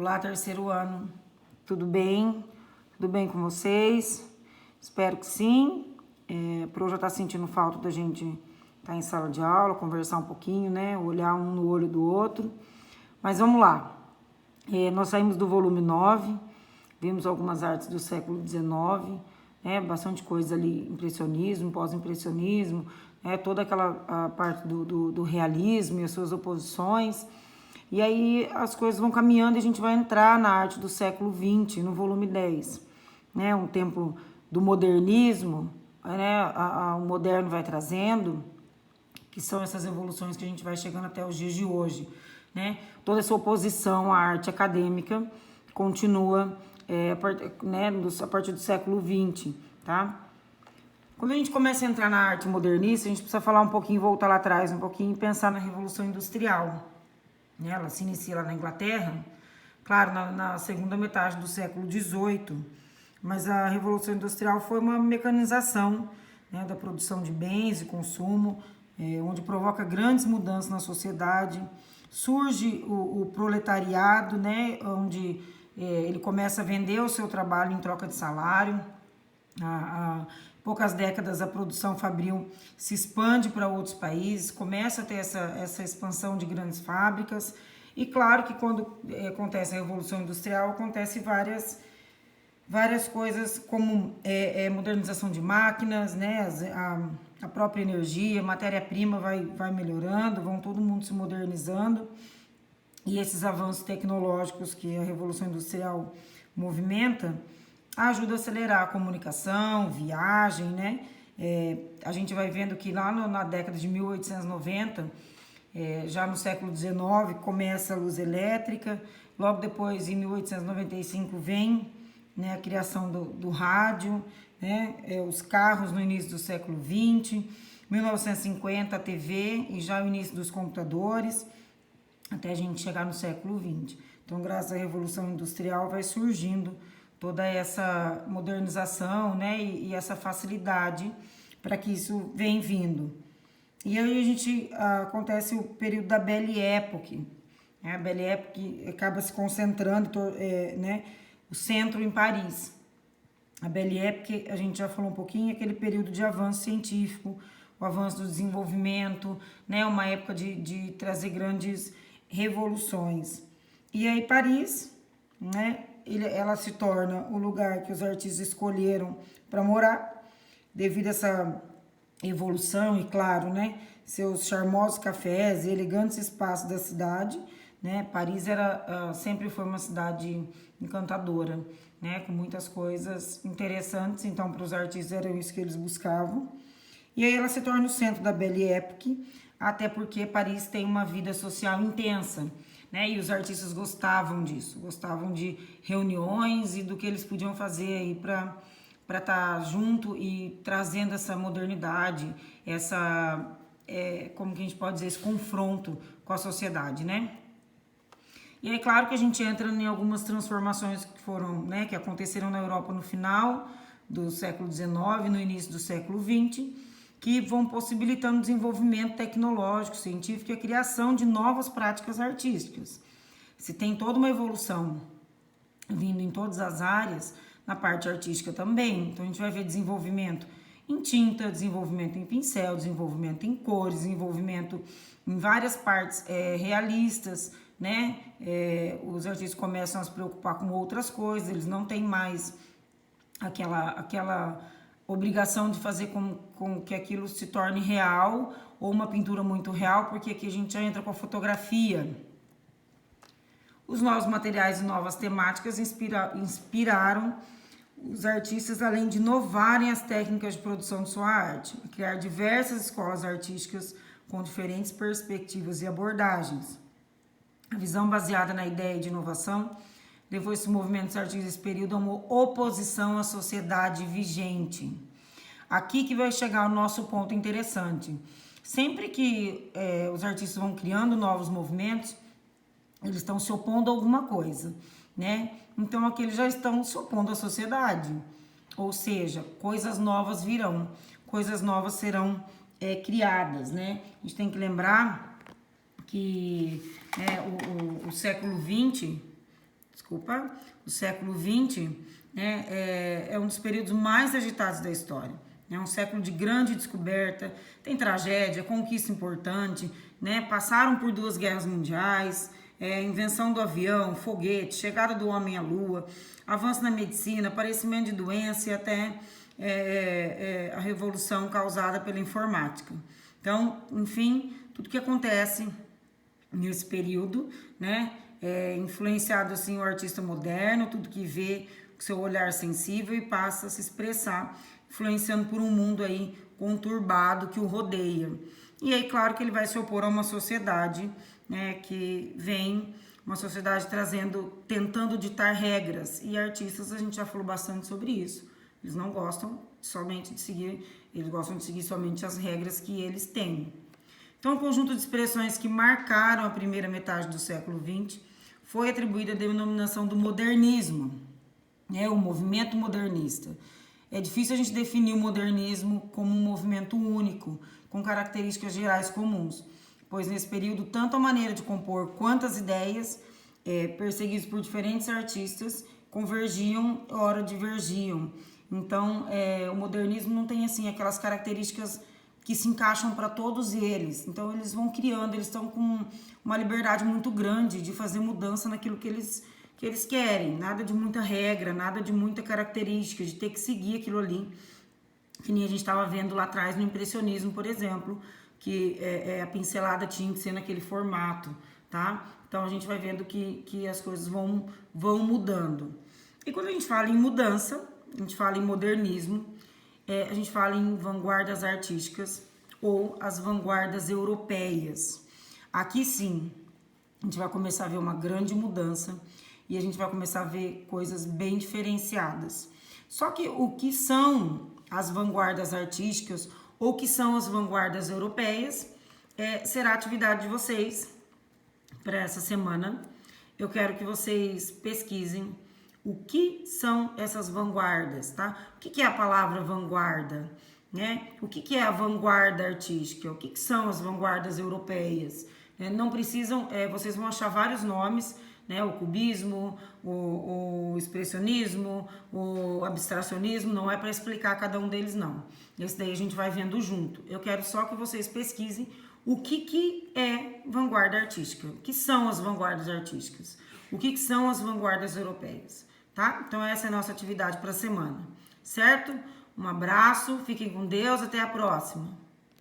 Olá, terceiro ano. Tudo bem? Tudo bem com vocês? Espero que sim. Pro já tá sentindo falta da gente estar em sala de aula, conversar um pouquinho, né? Olhar um no olho do outro. Mas vamos lá. Nós saímos do volume 9, vimos algumas artes do século XIX, né? Bastante coisa ali, impressionismo, pós-impressionismo, né? Toda aquela a parte do realismo e as suas oposições. E aí as coisas vão caminhando e a gente vai entrar na arte do século XX, no volume 10. Né? Um tempo do modernismo, né? O moderno vai trazendo, que são essas evoluções que a gente vai chegando até os dias de hoje. Né? Toda essa oposição à arte acadêmica continua a partir do século XX. Tá? Quando a gente começa a entrar na arte modernista, a gente precisa falar um pouquinho, voltar lá atrás um pouquinho e pensar na Revolução Industrial. Ela se inicia lá na Inglaterra, claro, na segunda metade do século XVIII, mas a Revolução Industrial foi uma mecanização, né, da produção de bens e consumo, onde provoca grandes mudanças na sociedade. Surge o proletariado, né, onde ele começa a vender o seu trabalho em troca de salário. Há poucas décadas a produção fabril se expande para outros países, começa a ter essa expansão de grandes fábricas. E claro que quando acontece a Revolução Industrial, acontece várias coisas, como modernização de máquinas, né? A própria energia, matéria-prima vai melhorando, vão todo mundo se modernizando. E esses avanços tecnológicos que a Revolução Industrial movimenta ajuda a acelerar a comunicação, viagem, né? A gente vai vendo que lá na década de 1890, já no século XIX, começa a luz elétrica. Logo depois, em 1895, vem, né, a criação do rádio, né? Os carros no início do século XX. 1950, a TV e já o início dos computadores, até a gente chegar no século XX. Então, graças à Revolução Industrial, vai surgindo toda essa modernização, né, e essa facilidade para que isso venha vindo. E aí acontece o período da Belle Époque, né? A Belle Époque acaba se concentrando, né, o centro em Paris. A Belle Époque, a gente já falou um pouquinho, é aquele período de avanço científico, o avanço do desenvolvimento, né, uma época de trazer grandes revoluções. E aí Paris, né, ela se torna o lugar que os artistas escolheram para morar, devido a essa evolução e, claro, né, seus charmosos cafés e elegantes espaços da cidade, né? Paris sempre foi uma cidade encantadora, né, com muitas coisas interessantes, então para os artistas era isso que eles buscavam. E aí ela se torna o centro da Belle Époque, até porque Paris tem uma vida social intensa, né? E os artistas gostavam disso, gostavam de reuniões e do que eles podiam fazer aí para estar junto e trazendo essa modernidade, como que a gente pode dizer, esse confronto com a sociedade, né? E é claro que a gente entra em algumas transformações que foram, né, que aconteceram na Europa no final do século XIX, no início do século XX, que vão possibilitando o desenvolvimento tecnológico, científico e a criação de novas práticas artísticas. Se tem toda uma evolução vindo em todas as áreas, na parte artística também. Então a gente vai ver desenvolvimento em tinta, desenvolvimento em pincel, desenvolvimento em cores, desenvolvimento em várias partes realistas, né? Os artistas começam a se preocupar com outras coisas, eles não têm mais aquela obrigação de fazer com que aquilo se torne real ou uma pintura muito real, porque aqui a gente já entra com a fotografia. Os novos materiais e novas temáticas inspiraram os artistas, além de inovarem as técnicas de produção de sua arte, e criar diversas escolas artísticas com diferentes perspectivas e abordagens. A visão baseada na ideia de inovação levou esses movimentos artísticos desse período a uma oposição à sociedade vigente. Aqui que vai chegar o nosso ponto interessante. Sempre que os artistas vão criando novos movimentos, eles estão se opondo a alguma coisa, né? Então aqui eles já estão se opondo à sociedade. Ou seja, coisas novas virão, coisas novas serão criadas, né? A gente tem que lembrar que o século XX desculpa, do século XX, né, é um dos períodos mais agitados da história. É um século de grande descoberta, tem tragédia, conquista importante, né, passaram por 2 guerras mundiais, invenção do avião, foguete, chegada do homem à lua, avanço na medicina, aparecimento de doença e até a revolução causada pela informática. Então, enfim, tudo que acontece nesse período, né, influenciado assim o artista moderno, tudo que vê com seu olhar sensível e passa a se expressar, influenciando por um mundo aí conturbado que o rodeia. E aí, claro que ele vai se opor a uma sociedade, né, que vem, uma sociedade tentando ditar regras. E artistas, a gente já falou bastante sobre isso. Eles não gostam somente de seguir, eles gostam de seguir somente as regras que eles têm. Então, o conjunto de expressões que marcaram a primeira metade do século XX foi atribuída a denominação do modernismo, né, o movimento modernista. É difícil a gente definir o modernismo como um movimento único, com características gerais comuns, pois nesse período tanto a maneira de compor quanto as ideias, perseguidos por diferentes artistas, convergiam, ora divergiam. Então, o modernismo não tem assim aquelas características que se encaixam para todos eles. Então, eles vão criando, eles estão com uma liberdade muito grande de fazer mudança naquilo que eles querem. Nada de muita regra, nada de muita característica, de ter que seguir aquilo ali. Que nem a gente estava vendo lá atrás no impressionismo, por exemplo, que a pincelada tinha que ser naquele formato, tá? Então, a gente vai vendo que as coisas vão mudando. E quando a gente fala em mudança, a gente fala em modernismo, a gente fala em vanguardas artísticas ou as vanguardas europeias. Aqui sim, a gente vai começar a ver uma grande mudança e a gente vai começar a ver coisas bem diferenciadas. Só que o que são as vanguardas artísticas ou o que são as vanguardas europeias será a atividade de vocês para essa semana. Eu quero que vocês pesquisem o que são essas vanguardas, tá? O que é a palavra vanguarda, né? O que é a vanguarda artística? O que são as vanguardas europeias? Não precisam, vocês vão achar vários nomes, né? O cubismo, o expressionismo, o abstracionismo, não é para explicar cada um deles, não. Esse daí a gente vai vendo junto. Eu quero só que vocês pesquisem o que é vanguarda artística, o que são as vanguardas artísticas, o que são as vanguardas europeias, tá? Então essa é a nossa atividade para a semana, certo? Um abraço, fiquem com Deus, até a próxima.